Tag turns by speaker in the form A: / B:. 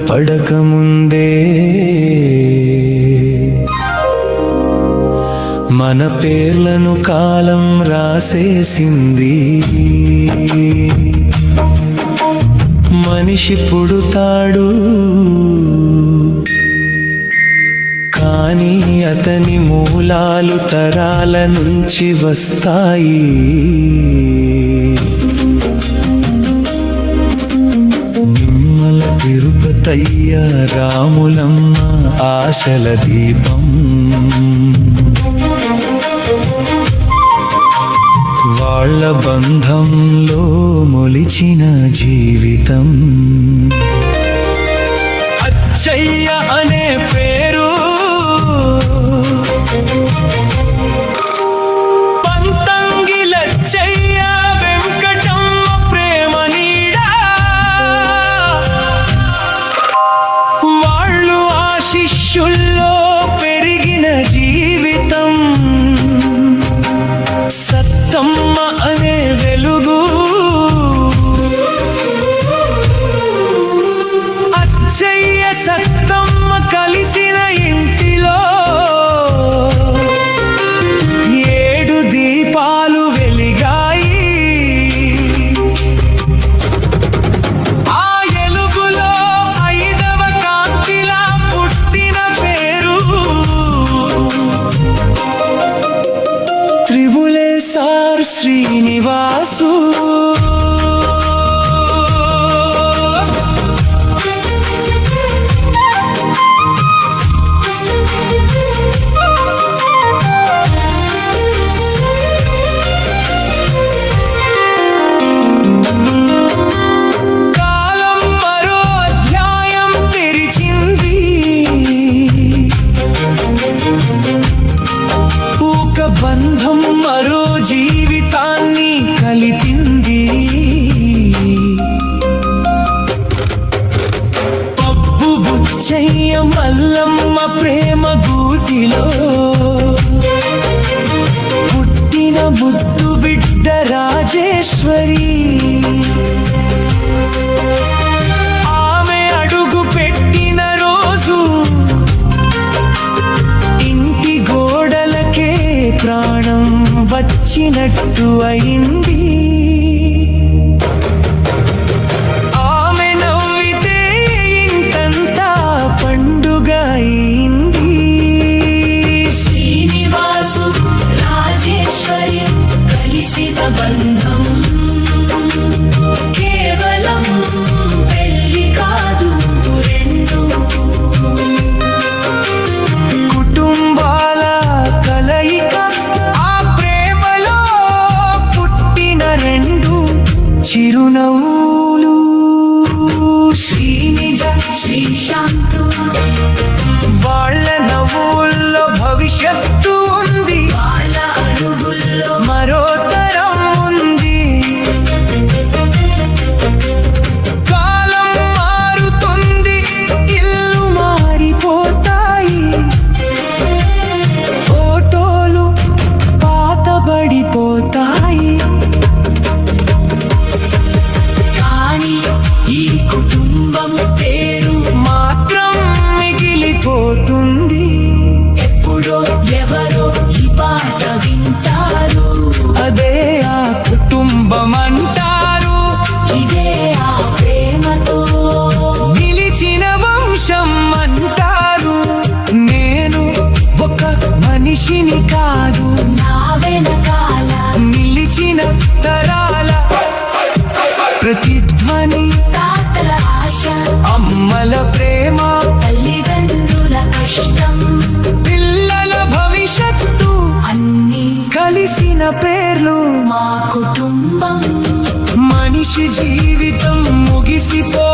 A: పడకముందే మన పేర్లను కాలం రాసేసింది. మనిషి పుడుతాడు కానీ అతని మూలాలు తరాల నుంచి వస్తాయి. నిమ్మల తిరుపతయ్య రాములమ్మ ఆశల దీపం, వాళ్ళ బంధంలో మొలిచిన జీవితం. అచ్చయ్య అనే పేరు పంతంగిలచ్చయ్య వెంకటమ్మ ప్రేమ నీడా, వాళ్ళు ఆ శిష్యుల్లో పెరిగిన జీవితం. సత్తమ్మ అనే వెలుగు అచ్చయ్య సత్తమ్మ కలిసిన ఇంటిలో 7 దీపాలు వెలిగాయి. ఆ ఎలుగులో 5వ కాంతిలా పుట్టిన పేరు త్రిభులేసార్ శ్రీనివాసు. కాలం మరో అధ్యాయం తెరిచింది, ఒక బంధం మరో జీవితాన్ని కలిపింది. పప్పు బుచ్చయ్య మల్లమ్మ ప్రేమ గూటిలో పుట్టిన ముద్దు బిడ్డ రాజేశ్వరి. ఆమె అడుగు పెట్టిన రోజు ఇంటి గోడలకే ప్రాణం వచ్చినట్టు అయింది. ఆమె నవ్వితే ఇంటంతా పండుగ అయింది.
B: శ్రీనివాసు రాజేశ్వరి కలిసిన బంధం కేవలం పెళ్లి కాదు, 2
A: కుటుంబాల కలయిక. ఆ ప్రేమలో పుట్టిన 2 చిరునవ్వులు. శ్రీనిజ
B: శ్రీశాంతు
A: వాళ్ళ నవ్వుల్లో భవిష్యత్తు ఉంది,
B: వాళ్ళ అడుగుల్లో
A: మరో తరం ఉంది. కాలం మారుతుంది, ఇల్లు మారిపోతాయి, ఫోటోలు పాతబడిపోతాయి.
B: కానీ ఈ కుటుంబం పేరు
A: మాత్రం మిగిలిపోతుంది.
B: ఎప్పుడో ఎవరో ఈ పాట వింటారు,
A: అదే ఆ కుటుంబం అంటారు.
B: ఇదే ఆ ప్రేమతో
A: నిలిచిన వంశం అంటారు. నేను ఒక మనిషిని కాదు,
B: నా వెనకాల
A: నిలిచిన తరాల ప్రతిధ్వని.
B: తాతల ఆశ,
A: అమ్మల ప్రేమ,
B: తల్లిదండ్రుల కష్టం,
A: పిల్లల భవిష్యత్తు
B: అన్నీ
A: కలిసిన పేర్లు.
B: మా కుటుంబం.
A: మనిషి జీవితం ముగిసిపో